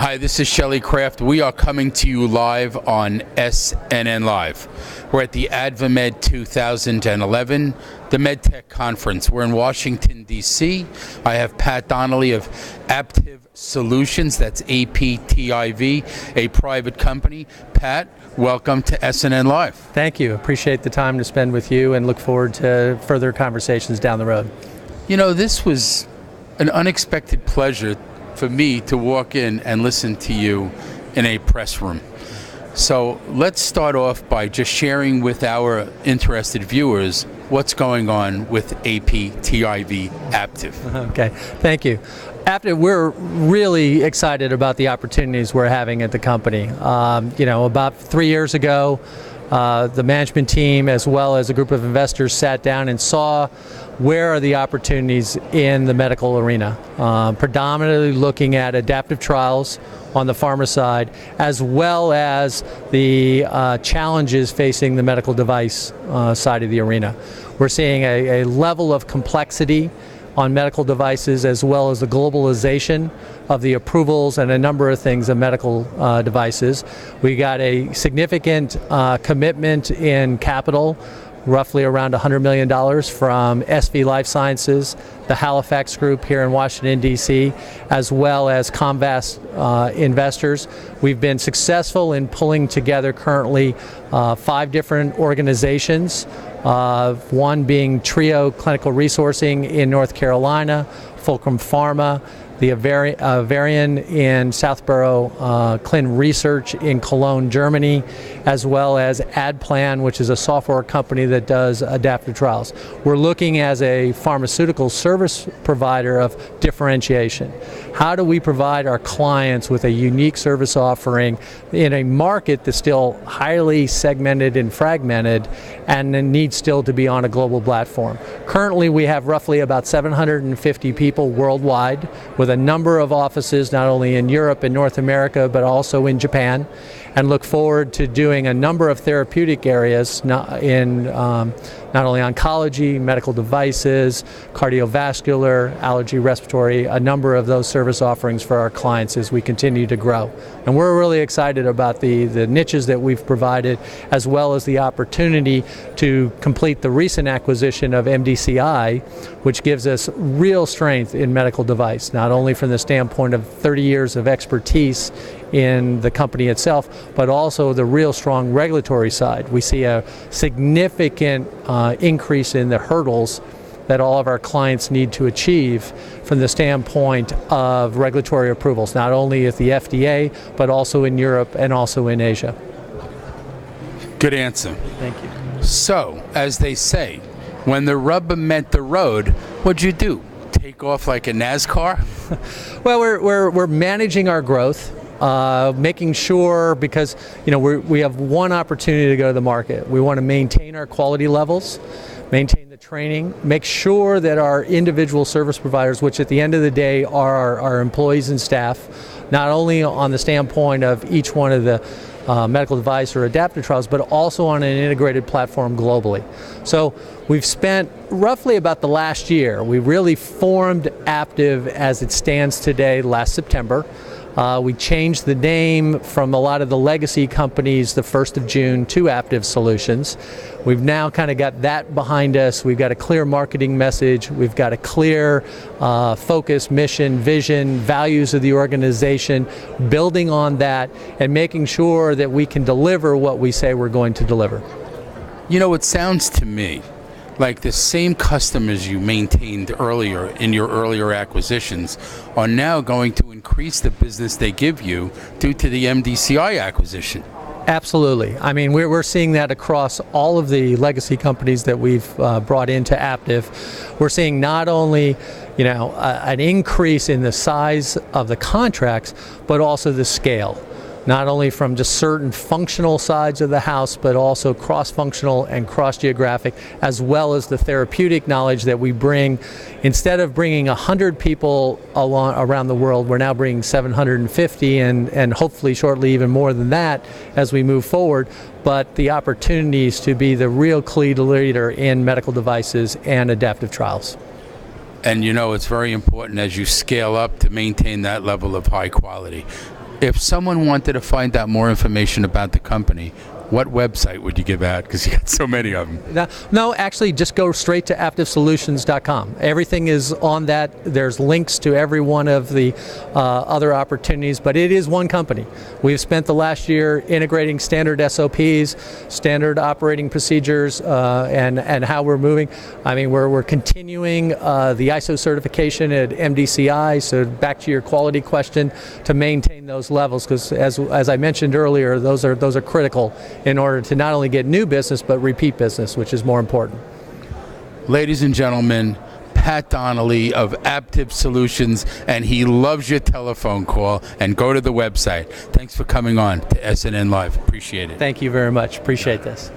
Hi, this is Shelley Kraft. We are coming to you live on SNN Live. We're at the AdvaMed 2011, the MedTech Conference. We're in Washington, D.C. I have Pat Donnelly of Aptiv Solutions, that's APTIV, a private company. Pat, welcome to SNN Live. Thank you. Appreciate the time to spend with you and look forward to further conversations down the road. You know, this was an unexpected pleasure for me to walk in and listen to you in a press room. So let's start off by just sharing with our interested viewers what's going on with APTIV Aptiv. Okay, thank you. Aptiv, we're really excited about the opportunities we're having at the company. About 3 years ago, the management team as well as a group of investors sat down and saw where are the opportunities in the medical arena, predominantly looking at adaptive trials on the pharma side, as well as the challenges facing the medical device side of the arena. We're seeing a level of complexity on medical devices, as well as the globalization of the approvals and a number of things of medical devices. We got a significant commitment in capital, roughly around $100 million from SV Life Sciences, the Halifax Group here in Washington, D.C., as well as Comvast investors. We've been successful in pulling together currently 5 different organizations, one being Trio Clinical Resourcing in North Carolina, Fulcrum Pharma, the Varian in Southborough, Clin Research in Cologne, Germany, as well as AdPlan, which is a software company that does adaptive trials. We're looking as a pharmaceutical service provider of differentiation. How do we provide our clients with a unique service offering in a market that's still highly segmented and fragmented and needs still to be on a global platform? Currently, we have roughly about 750 people worldwide, with a number of offices not only in Europe and North America but also in Japan, and look forward to doing a number of therapeutic areas not only oncology, medical devices, cardiovascular, allergy, respiratory, a number of those service offerings for our clients as we continue to grow. And we're really excited about the niches that we've provided, as well as the opportunity to complete the recent acquisition of MDCI, which gives us real strength in medical device, not only from the standpoint of 30 years of expertise in the company itself, but also the real strong regulatory side. We see a significant increase in the hurdles that all of our clients need to achieve from the standpoint of regulatory approvals, not only at the FDA, but also in Europe and also in Asia. Good answer. Thank you. So, as they say, when the rubber met the road, what'd you do? Take off like a NASCAR? Well, we're managing our growth. Making sure, because we have one opportunity to go to the market. We want to maintain our quality levels, maintain the training, make sure that our individual service providers, which at the end of the day are our employees and staff, not only on the standpoint of each one of the medical device or adaptive trials, but also on an integrated platform globally. So we've spent roughly about the last year, we really formed Aptiv as it stands today last September. We changed the name from a lot of the legacy companies the 1st of June to Aptiv Solutions. We've now kind of got that behind us. We've got a clear marketing message. We've got a clear focus, mission, vision, values of the organization, building on that and making sure that we can deliver what we say we're going to deliver. You know, it sounds to me like the same customers you maintained earlier in your earlier acquisitions are now going to increase the business they give you due to the MDCI acquisition. Absolutely. I mean, we're seeing that across all of the legacy companies that we've brought into Aptiv. We're seeing not only an increase in the size of the contracts, but also the scale. Not only from just certain functional sides of the house, but also cross-functional and cross-geographic, as well as the therapeutic knowledge that we bring. Instead of bringing 100 people around the world, we're now bringing 750 and hopefully shortly even more than that as we move forward. But the opportunities to be the real leader in medical devices and adaptive trials. And it's very important as you scale up to maintain that level of high quality. If someone wanted to find out more information about the company, what website would you give out? Because you got so many of them. No, actually, just go straight to aptivesolutions.com. Everything is on that. There's links to every one of the other opportunities, but it is one company. We've spent the last year integrating standard SOPs, standard operating procedures, and how we're moving. I mean, we're continuing the ISO certification at MDCI, so back to your quality question, to maintain those levels, because as I mentioned earlier, those are critical in order to not only get new business, but repeat business, which is more important. Ladies and gentlemen, Pat Donnelly of Aptiv Solutions, and he loves your telephone call. And go to the website. Thanks for coming on to SNN Live. Appreciate it. Thank you very much. Appreciate this.